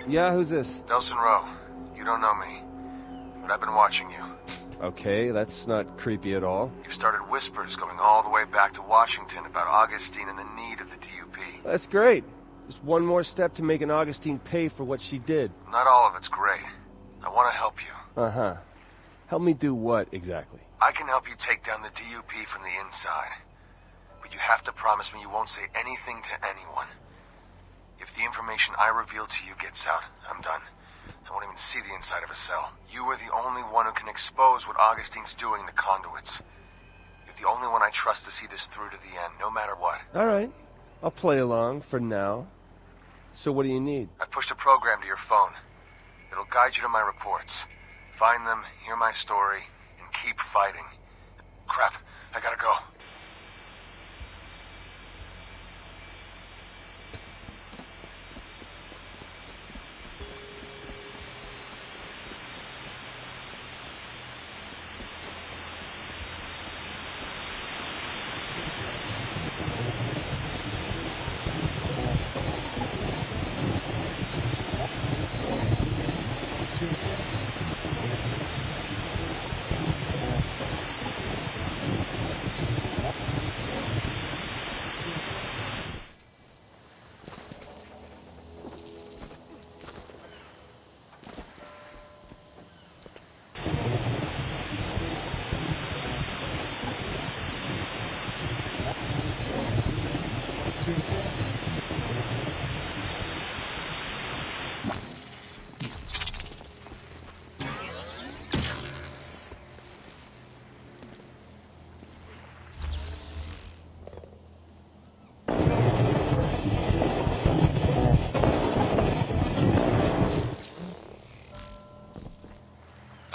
Yeah, who's this? Delsin Rowe. You don't know me, but I've been watching you. Okay, that's not creepy at all. You've started whispers going all the way back to Washington about Augustine and the need of the DUP. That's great. Just one more step to making Augustine pay for what she did. Not all of it's great. I want to help you. Uh-huh. Help me do what, exactly? I can help you take down the DUP from the inside. But you have to promise me you won't say anything to anyone. If the information I reveal to you gets out, I'm done. I won't even see the inside of a cell. You are the only one who can expose what Augustine's doing to conduits. You're the only one I trust to see this through to the end, no matter what. All right. I'll play along for now. So what do you need? I've pushed a program to your phone. It'll guide you to my reports. Find them, hear my story, and keep fighting. Crap, I gotta go.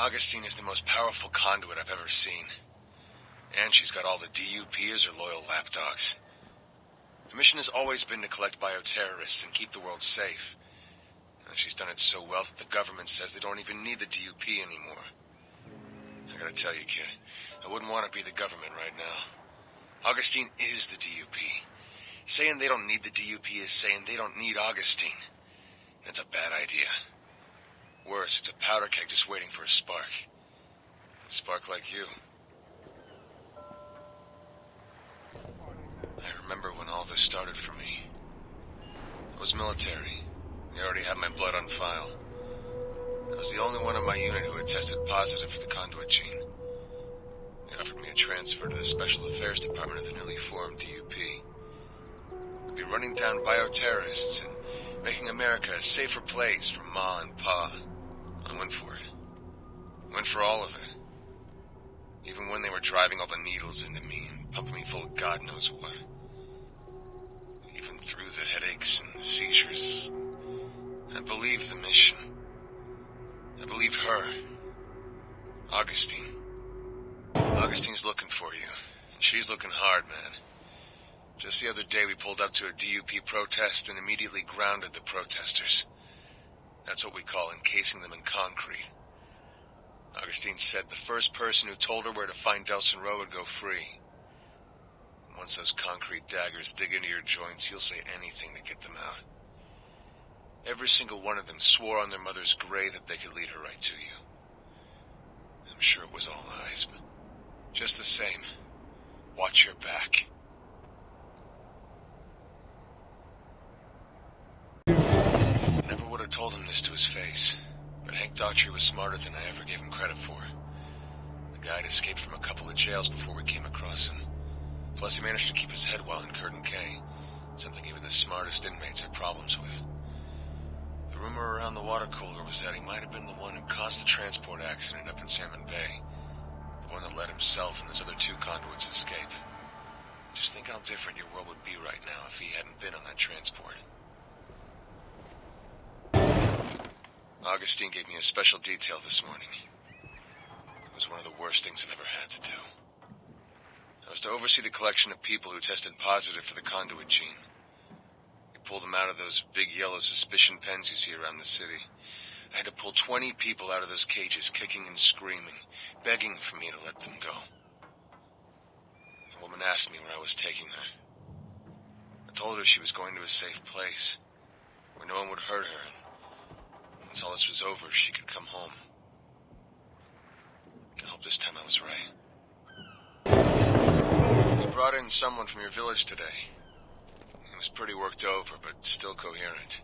Augustine is the most powerful conduit I've ever seen. And she's got all the DUP as her loyal lapdogs. Her mission has always been to collect bioterrorists and keep the world safe. And she's done it so well that the government says they don't even need the DUP anymore. I gotta tell you, kid, I wouldn't want to be the government right now. Augustine is the DUP. Saying they don't need the DUP is saying they don't need Augustine. That's a bad idea. Worse, it's a powder keg just waiting for a spark. A spark like you. I remember when all this started for me. I was military. They already had my blood on file. I was the only one in my unit who had tested positive for the Conduit gene. They offered me a transfer to the Special Affairs Department of the newly formed DUP. I'd be running down bioterrorists and making America a safer place for Ma and Pa. I went for it. Went for all of it. Even when they were driving all the needles into me and pumping me full of God knows what. Even through the headaches and the seizures. I believed the mission. I believed her. Augustine. Augustine's looking for you. And she's looking hard, man. Just the other day we pulled up to a DUP protest and immediately grounded the protesters. That's what we call encasing them in concrete. Augustine said the first person who told her where to find Delsin Rowe would go free. And once those concrete daggers dig into your joints, you'll say anything to get them out. Every single one of them swore on their mother's grave that they could lead her right to you. I'm sure it was all lies, but just the same, watch your back. Never would have told him this to his face, but Hank Daughtry was smarter than I ever gave him credit for. The guy had escaped from a couple of jails before we came across him. Plus, he managed to keep his head well in Curtin K, something even the smartest inmates had problems with. The rumor around the water cooler was that he might have been the one who caused the transport accident up in Salmon Bay, the one that let himself and those other two conduits escape. Just think how different your world would be right now if he hadn't been on that transport. Augustine gave me a special detail this morning. It was one of the worst things I've ever had to do. I was to oversee the collection of people who tested positive for the Conduit gene. We pulled them out of those big yellow suspicion pens you see around the city. I had to pull 20 people out of those cages, kicking and screaming, begging for me to let them go. The woman asked me where I was taking her. I told her she was going to a safe place, where no one would hurt her. once all this was over, she could come home. I hope this time I was right. You brought in someone from your village today. He was pretty worked over, but still coherent.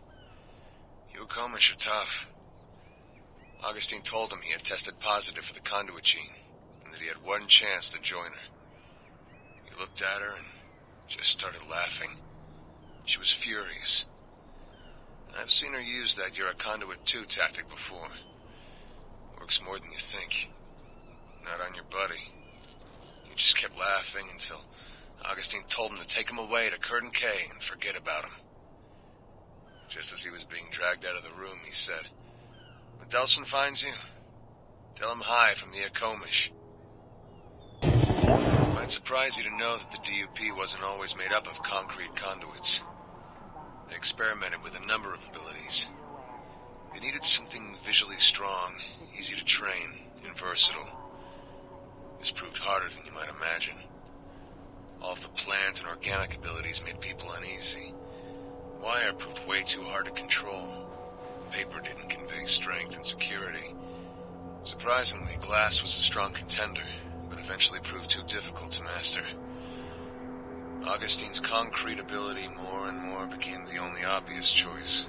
You Akomish are tough. Augustine told him he had tested positive for the Conduit gene, and that he had one chance to join her. He looked at her and just started laughing. She was furious. I've seen her use that "you're a conduit too" tactic before. Works more than you think. Not on your buddy. He just kept laughing until Augustine told him to take him away to Curtin K and forget about him. Just as he was being dragged out of the room, he said, "When Delsin finds you, tell him hi from the Akomish." It might surprise you to know that the DUP wasn't always made up of concrete conduits. They experimented with a number of abilities. They needed something visually strong, easy to train, and versatile. This proved harder than you might imagine. All of the plant and organic abilities made people uneasy. Wire proved way too hard to control. Paper didn't convey strength and security. Surprisingly, glass was a strong contender, but eventually proved too difficult to master. Augustine's concrete ability more and more became the only obvious choice.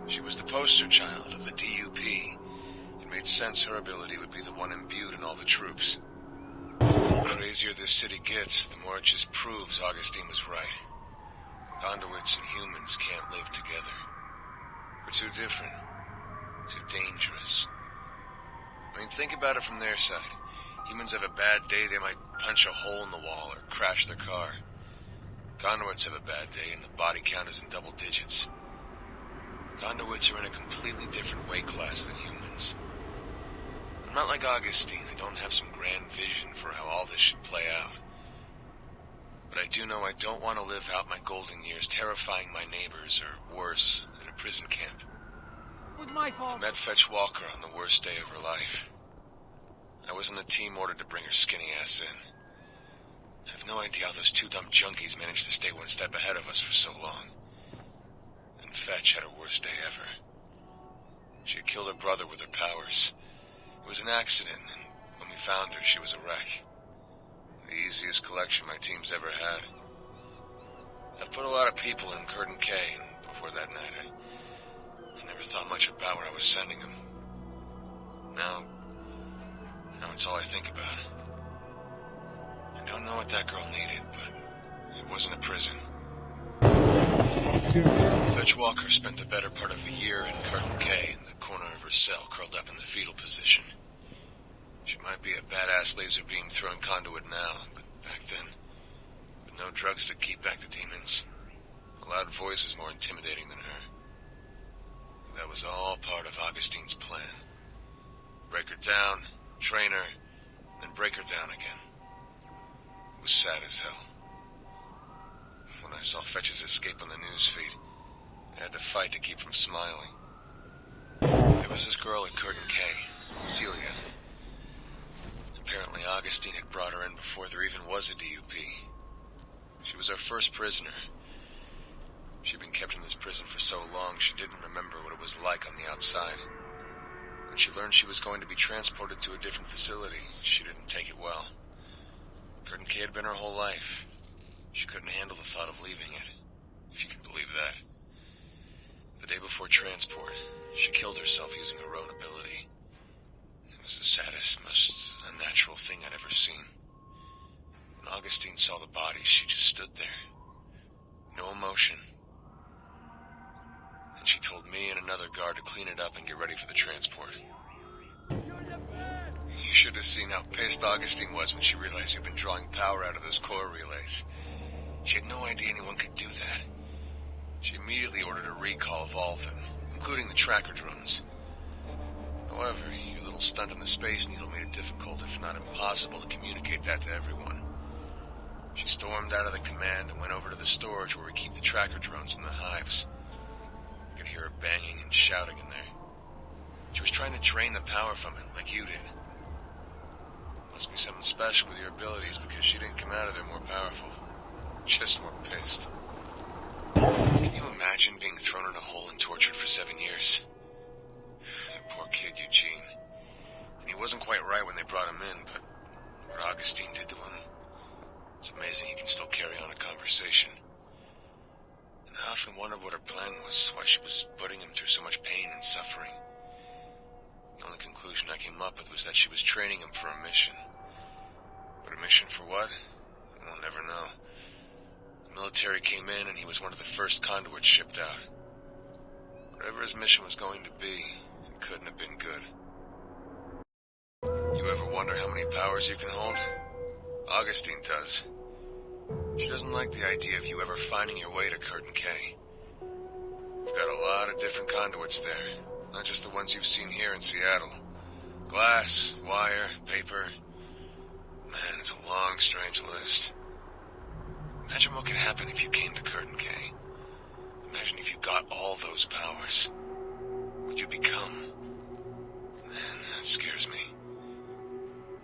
She was the poster child of the DUP. It made sense her ability would be the one imbued in all the troops. The crazier this city gets, the more it just proves Augustine was right. Conduits and humans can't live together. We're too different. Too dangerous. I mean, think about it from their side. Humans have a bad day, they might punch a hole in the wall or crash their car. Conduits have a bad day and the body count is in double digits. Conduits are in a completely different weight class than humans. I'm not like Augustine. I don't have some grand vision for how all this should play out. But I do know I don't want to live out my golden years terrifying my neighbors, or worse, in a prison camp. It was my fault. I met Fetch Walker on the worst day of her life. I was in the team ordered to bring her skinny ass in. I have no idea how those two dumb junkies managed to stay one step ahead of us for so long. And Fetch had her worst day ever. She had killed her brother with her powers. It was an accident, and when we found her, she was a wreck. The easiest collection my team's ever had. I've put a lot of people in Curtin K, and before that night, I never thought much about where I was sending them. Now it's all I think about. I don't know what that girl needed, but it wasn't a prison. Fetch Walker spent the better part of a year in Curtin K in the corner of her cell, curled up in the fetal position. She might be a badass laser beam throwing conduit now, but back then, with no drugs to keep back the demons, a loud voice was more intimidating than her. That was all part of Augustine's plan. Break her down, train her, then break her down again. It was sad as hell. When I saw Fetch's escape on the news feed, I had to fight to keep from smiling. There was this girl at Curtin K, Celia. Apparently Augustine had brought her in before there even was a DUP. She was our first prisoner. She'd been kept in this prison for so long she didn't remember what it was like on the outside. When she learned she was going to be transported to a different facility, she didn't take it well. Curtin K had been her whole life. She couldn't handle the thought of leaving it, if you can believe that. The day before transport, she killed herself using her own ability. It was the saddest, most unnatural thing I'd ever seen. When Augustine saw the body, she just stood there. No emotion. And she told me and another guard to clean it up and get ready for the transport. You should have seen how pissed Augustine was when she realized you'd been drawing power out of those core relays. She had no idea anyone could do that. She immediately ordered a recall of all of them, including the tracker drones. However, your little stunt in the Space Needle made it difficult, if not impossible, to communicate that to everyone. She stormed out of the command and went over to the storage where we keep the tracker drones in the hives. I could hear her banging and shouting in there. She was trying to drain the power from it, like you did. Must be something special with your abilities, because she didn't come out of there more powerful. Just more pissed. Can you imagine being thrown in a hole and tortured for 7 years? poor kid, Eugene. And he wasn't quite right when they brought him in, but what Augustine did to him, it's amazing he can still carry on a conversation. And I often wondered what her plan was, why she was putting him through so much pain and suffering. The only conclusion I came up with was that she was training him for a mission. But a mission for what? We'll never know. The military came in and he was one of the first conduits shipped out. Whatever his mission was going to be, it couldn't have been good. You ever wonder how many powers you can hold? Augustine does. She doesn't like the idea of you ever finding your way to Curtin K. We've got a lot of different conduits there, not just the ones you've seen here in Seattle. Glass, wire, paper. Man, it's a long, strange list. Imagine what could happen if you came to Curtin K. Imagine if you got all those powers. What you'd become. Man, that scares me.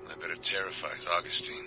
I bet it terrifies Augustine.